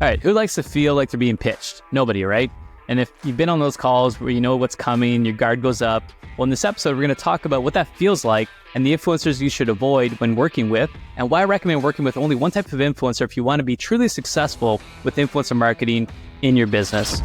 All right, who likes to feel like they're being pitched? Nobody, right? And if you've been on those calls where you know what's coming, your guard goes up, well, in this episode, we're going to talk about what that feels like and the influencers you should avoid when working with, and why I recommend working with only one type of influencer if you want to be truly successful with influencer marketing in your business.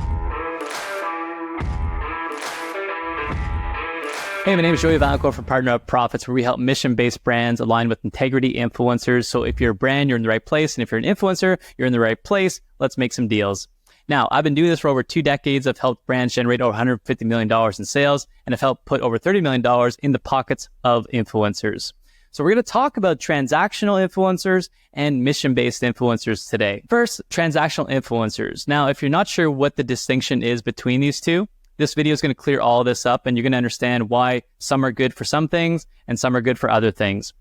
Hey, my name is Joey Valco from Partner Up Profits, where we help mission-based brands align with integrity influencers. So if you're a brand, you're in the right place. And if you're an influencer, you're in the right place. Let's make some deals. Now, I've been doing this for over 2 decades. I've helped brands generate over $150 million in sales, and I've helped put over $30 million in the pockets of influencers. So we're going to talk about transactional influencers and mission-based influencers today. First, transactional influencers. Now, if you're not sure what the distinction is between these two, this video is going to clear all of this up, and you're going to understand why some are good for some things and some are good for other things.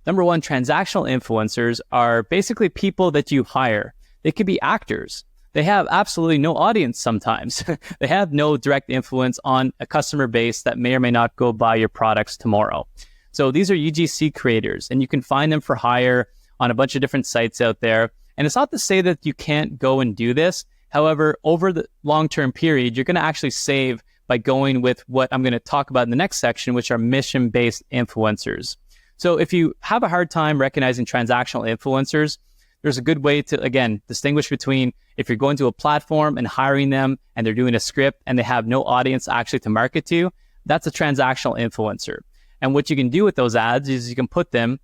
Number one, transactional influencers are basically people that you hire. They could be actors. They have absolutely no audience sometimes. They have no direct influence on a customer base that may or may not go buy your products tomorrow. So these are UGC creators, and you can find them for hire on a bunch of different sites out there. And it's not to say that you can't go and do this. However, over the long-term period, you're going to actually save by going with what I'm going to talk about in the next section, which are mission-based influencers. So if you have a hard time recognizing transactional influencers, there's a good way to, again, distinguish between if you're going to a platform and hiring them and they're doing a script and they have no audience actually to market to, that's a transactional influencer. And what you can do with those ads is you can put them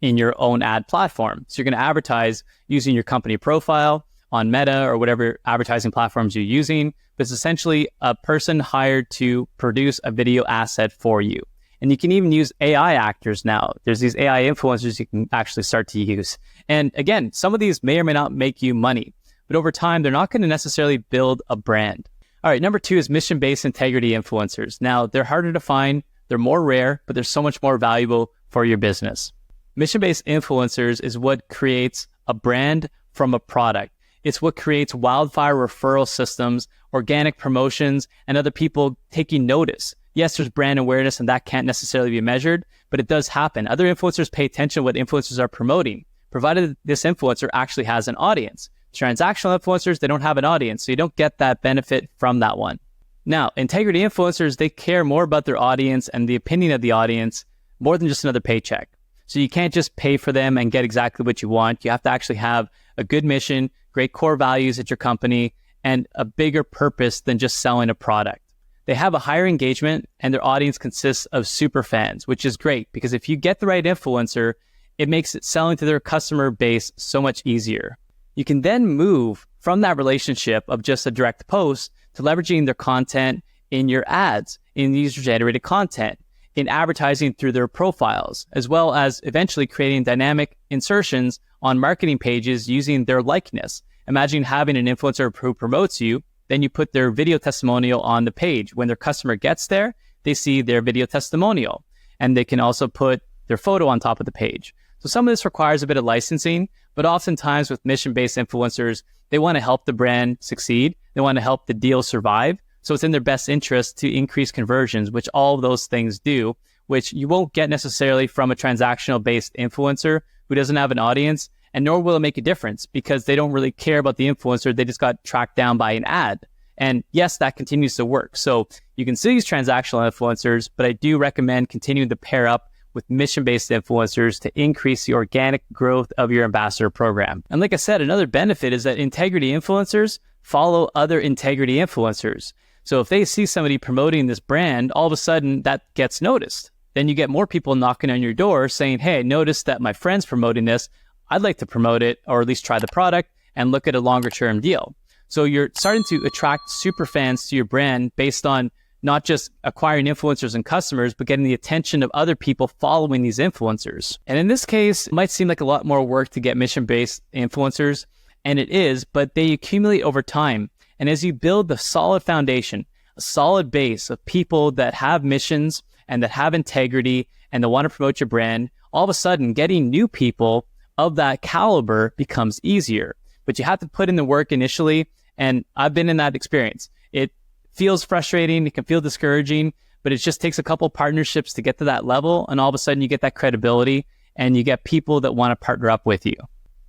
in your own ad platform. So you're going to advertise using your company profile on Meta or whatever advertising platforms you're using, but it's essentially a person hired to produce a video asset for you. And you can even use AI actors now. There's these AI influencers you can actually start to use. And again, some of these may or may not make you money, but over time, they're not going to necessarily build a brand. All right, number 2 is mission-based integrity influencers. Now, they're harder to find, they're more rare, but they're so much more valuable for your business. Mission-based influencers is what creates a brand from a product. It's what creates wildfire referral systems, organic promotions, and other people taking notice. Yes, there's brand awareness, and that can't necessarily be measured, but it does happen. Other influencers pay attention to what influencers are promoting, provided this influencer actually has an audience. Transactional influencers, they don't have an audience, so you don't get that benefit from that one. Now, integrity influencers, they care more about their audience and the opinion of the audience more than just another paycheck. So you can't just pay for them and get exactly what you want. You have to actually have a good mission, great core values at your company, and a bigger purpose than just selling a product. They have a higher engagement, and their audience consists of super fans, which is great because if you get the right influencer, it makes it selling to their customer base so much easier. You can then move from that relationship of just a direct post to leveraging their content in your ads, in user-generated content, in advertising through their profiles, as well as eventually creating dynamic insertions on marketing pages using their likeness. Imagine having an influencer who promotes you, then you put their video testimonial on the page. When their customer gets there, they see their video testimonial, and they can also put their photo on top of the page. So some of this requires a bit of licensing, but oftentimes with mission-based influencers, they want to help the brand succeed. They want to help the deal survive. So it's in their best interest to increase conversions, which all of those things do, which you won't get necessarily from a transactional-based influencer who doesn't have an audience, and nor will it make a difference because they don't really care about the influencer. They just got tracked down by an ad. And yes, that continues to work. So you can still use transactional influencers, but I do recommend continuing to pair up with mission-based influencers to increase the organic growth of your ambassador program. And like I said, another benefit is that integrity influencers follow other integrity influencers. So if they see somebody promoting this brand, all of a sudden that gets noticed. Then you get more people knocking on your door saying, hey, I noticed that my friend's promoting this. I'd like to promote it or at least try the product and look at a longer term deal. So you're starting to attract super fans to your brand based on not just acquiring influencers and customers, but getting the attention of other people following these influencers. And in this case, it might seem like a lot more work to get mission-based influencers, and it is, but they accumulate over time. And as you build the solid foundation, a solid base of people that have missions and that have integrity and that want to promote your brand, all of a sudden getting new people of that caliber becomes easier. But you have to put in the work initially, and I've been in that experience. It feels frustrating, it can feel discouraging, but it just takes a couple partnerships to get to that level, and all of a sudden you get that credibility and you get people that want to partner up with you.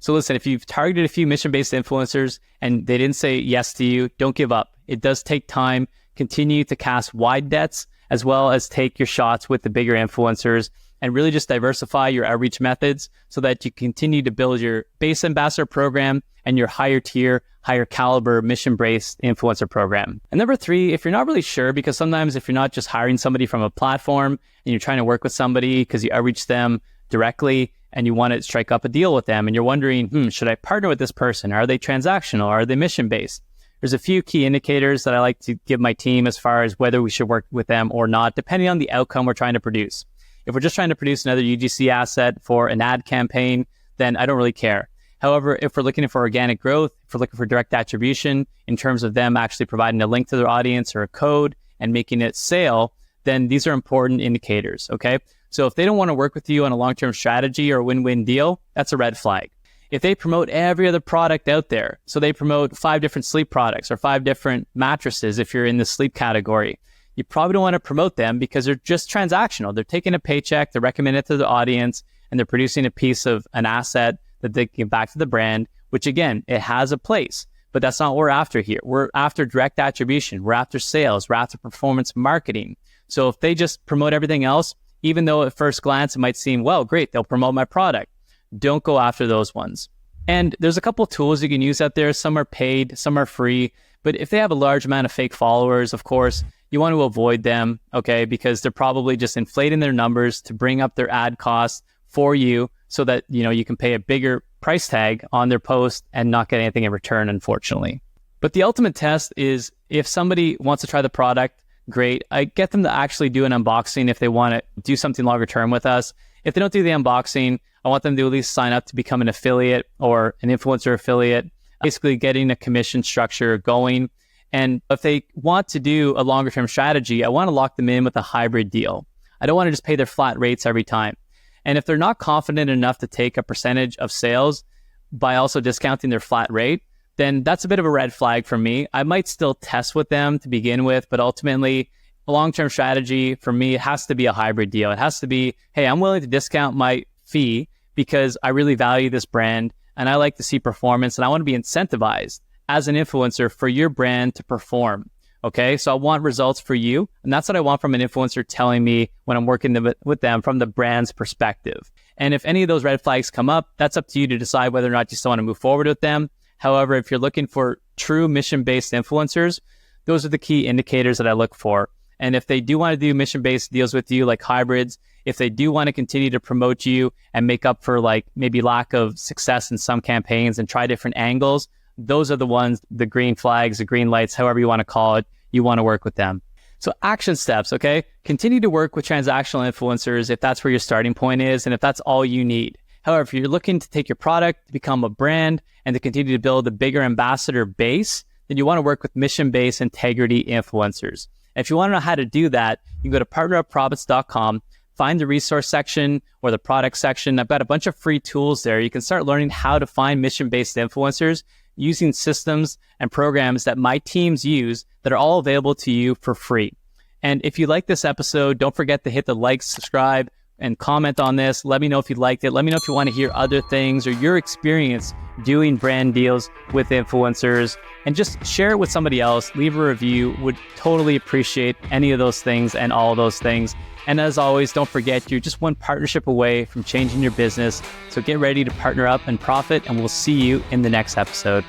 So listen, if you've targeted a few mission-based influencers and they didn't say yes to you, don't give up. It does take time. Continue to cast wide nets as well as take your shots with the bigger influencers and really just diversify your outreach methods so that you continue to build your base ambassador program and your higher tier, higher caliber mission-based influencer program. And number 3, if you're not really sure, because sometimes if you're not just hiring somebody from a platform and you're trying to work with somebody because you outreach them directly and you want to strike up a deal with them and you're wondering, should I partner with this person? Are they transactional? Are they mission-based? There's a few key indicators that I like to give my team as far as whether we should work with them or not, depending on the outcome we're trying to produce. If we're just trying to produce another UGC asset for an ad campaign, then I don't really care. However, if we're looking for organic growth, if we're looking for direct attribution in terms of them actually providing a link to their audience or a code and making it sale, then these are important indicators, okay? So if they don't want to work with you on a long-term strategy or a win-win deal, that's a red flag. If they promote every other product out there, so they promote 5 different sleep products or 5 different mattresses if you're in the sleep category, you probably don't want to promote them because they're just transactional. They're taking a paycheck, they're recommending it to the audience, and they're producing a piece of an asset that they can give back to the brand, which again, it has a place, but that's not what we're after here. We're after direct attribution. We're after sales. We're after performance marketing. So if they just promote everything else, even though at first glance it might seem, well, great, they'll promote my product. Don't go after those ones. And there's a couple of tools you can use out there. Some are paid, some are free. But if they have a large amount of fake followers, of course, you want to avoid them, okay? Because they're probably just inflating their numbers to bring up their ad costs for you so that, you can pay a bigger price tag on their post and not get anything in return, unfortunately. But the ultimate test is if somebody wants to try the product, great. I get them to actually do an unboxing if they want to do something longer term with us. If they don't do the unboxing, I want them to at least sign up to become an affiliate or an influencer affiliate, basically getting a commission structure going. And if they want to do a longer term strategy, I want to lock them in with a hybrid deal. I don't want to just pay their flat rates every time. And if they're not confident enough to take a percentage of sales by also discounting their flat rate, then that's a bit of a red flag for me. I might still test with them to begin with, but ultimately a long-term strategy for me has to be a hybrid deal. It has to be, hey, I'm willing to discount my fee because I really value this brand and I like to see performance and I want to be incentivized as an influencer for your brand to perform. Okay, so I want results for you. And that's what I want from an influencer telling me when I'm working with them from the brand's perspective. And if any of those red flags come up, that's up to you to decide whether or not you still want to move forward with them. However, if you're looking for true mission-based influencers, those are the key indicators that I look for. And if they do want to do mission-based deals with you, like hybrids, if they do want to continue to promote you and make up for like maybe lack of success in some campaigns and try different angles, those are the ones, the green flags, the green lights, however you want to call it, you want to work with them. So action steps, okay? Continue to work with transactional influencers if that's where your starting point is and if that's all you need. However, if you're looking to take your product to become a brand and to continue to build a bigger ambassador base, then you want to work with mission-based integrity influencers. And if you want to know how to do that, you can go to partnerupprofits.com, find the resource section or the product section. I've got a bunch of free tools there. You can start learning how to find mission-based influencers using systems and programs that my teams use that are all available to you for free. And if you like this episode, don't forget to hit the like, subscribe, and comment on this. Let me know if you liked it. Let me know if you want to hear other things or your experience doing brand deals with influencers, and just share it with somebody else. Leave a review. Would totally appreciate any of those things and all of those things. And as always, don't forget, you're just one partnership away from changing your business. So get ready to partner up and profit, and we'll see you in the next episode.